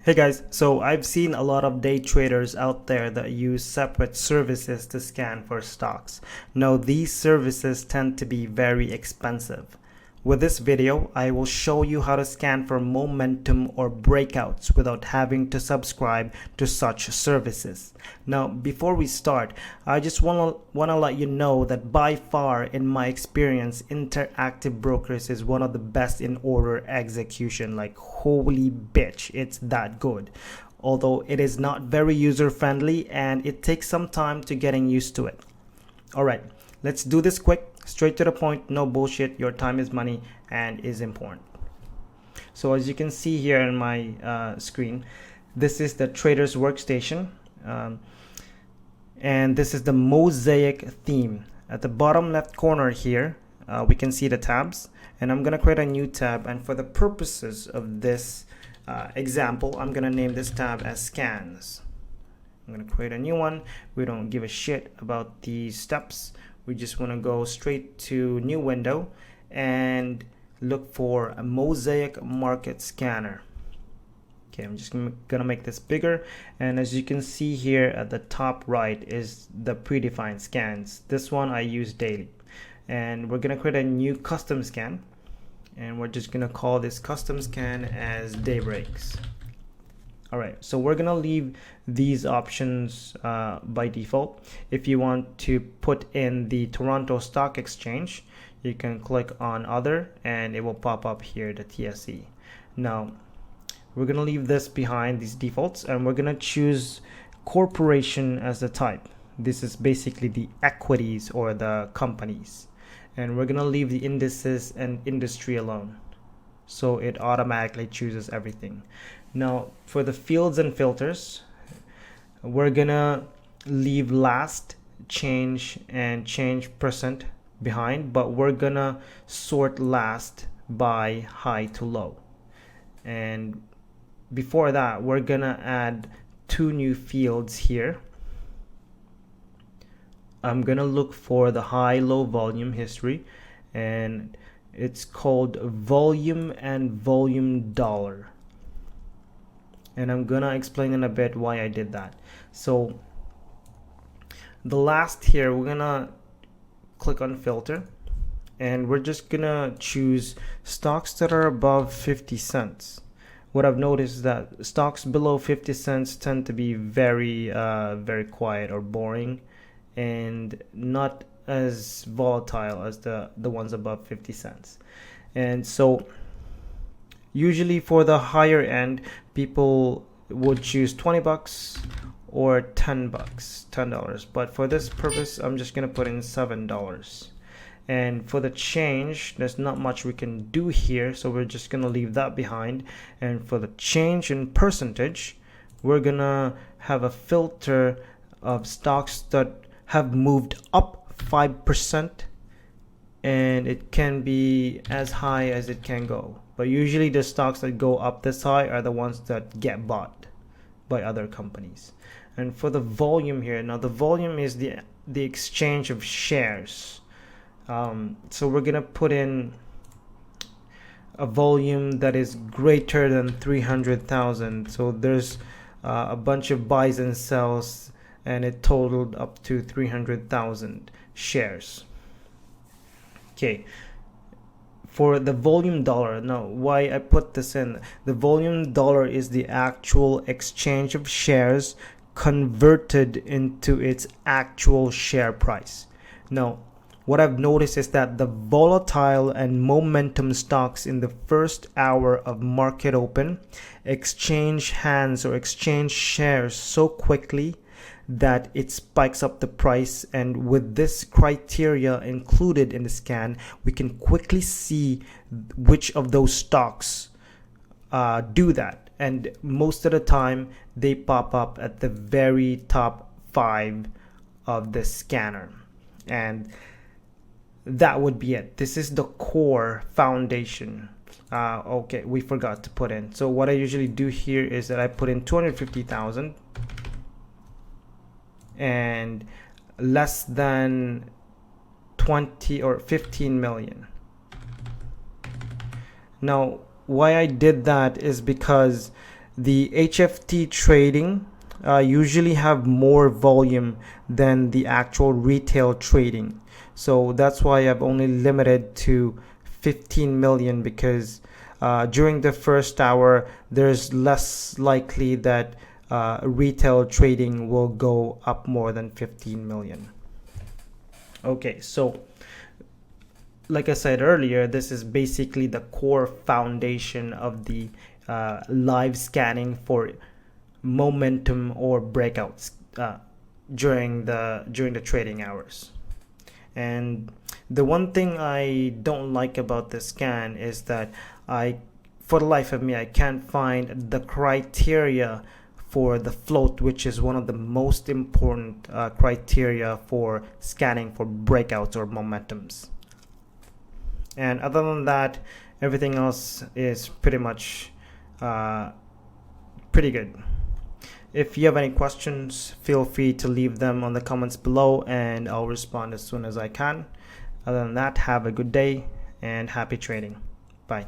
Hey guys, so I've seen a lot of day traders out there that use separate services to scan for stocks. Now these services tend to be very expensive. With this video, I will show you how to scan for momentum or breakouts without having to subscribe to such services. Now, before we start, I just want to let you know that by far, in my experience, Interactive Brokers is one of the best in order execution. Like, holy bitch, it's that good. Although it is not very user friendly and it takes some time to getting used to it. Alright, let's do this quick. Straight to the point, no bullshit. Your time is money and is important. So as you can see here on my screen, this is the trader's workstation, and this is the Mosaic theme. At the bottom left corner here, we can see the tabs, and I'm gonna create a new tab, and for the purposes of this example, I'm gonna name this tab as scans. I'm gonna create a new one. We don't give a shit about these steps. We just want to go straight to new window and look for a Mosaic market scanner. Okay, I'm just gonna make this bigger, and as you can see here at the top right is the predefined scans. This one I use daily, and we're gonna create a new custom scan, and we're just gonna call this custom scan as daybreaks. Alright, so we're gonna leave these options by default. If you want to put in the Toronto Stock Exchange, you can click on other and it will pop up here, the TSE. Now, we're gonna leave this behind, these defaults, and we're gonna choose corporation as the type. This is basically the equities or the companies. And we're gonna leave the indices and industry alone, so it automatically chooses everything. Now for the fields and filters, we're gonna leave last, change, and change percent behind, but we're gonna sort last by high to low. And before that, we're gonna add two new fields here. I'm gonna look for the high-low volume history, and it's called volume and volume dollar. And I'm gonna explain in a bit why I did that. So the last here, we're gonna click on filter, and we're just gonna choose stocks that are above 50 cents. What I've noticed is that stocks below 50 cents tend to be very quiet or boring and not as volatile as the ones above 50 cents. And so usually for the higher end, people would choose 20 bucks or 10 bucks, $10. But for this purpose, I'm just gonna put in $7. And for the change, there's not much we can do here, so we're just gonna leave that behind. And for the change in percentage, we're gonna have a filter of stocks that have moved up 5%, and it can be as high as it can go. But usually the stocks that go up this high are the ones that get bought by other companies. And for the volume here, now the volume is the exchange of shares. So we're gonna put in a volume that is greater than 300,000. So there's a bunch of buys and sells, and it totaled up to 300,000 shares. Okay. For the volume dollar, now why I put this in, the volume dollar is the actual exchange of shares converted into its actual share price. Now, what I've noticed is that the volatile and momentum stocks in the first hour of market open exchange hands or exchange shares so quickly that it spikes up the price. And with this criteria included in the scan, we can quickly see which of those stocks do that. And most of the time, they pop up at the very top 5 of the scanner. And that would be it. This is the core foundation. Okay, we forgot to put in. So what I usually do here is that I put in 250,000 and less than 20 or 15 million. Now, why I did that is because The HFT trading usually have more volume than the actual retail trading. So that's why I've only limited to 15 million, because during the first hour, there's less likely that retail trading will go up more than 15 million. Okay, so like I said earlier, this is basically the core foundation of the live scanning for momentum or breakouts during the trading hours. And the one thing I don't like about this scan is that for the life of me, I can't find the criteria for the float, which is one of the most important criteria for scanning for breakouts or momentums. And other than that, everything else is pretty much pretty good. If you have any questions, feel free to leave them on the comments below and I'll respond as soon as I can. Other than that, have a good day and happy trading. Bye.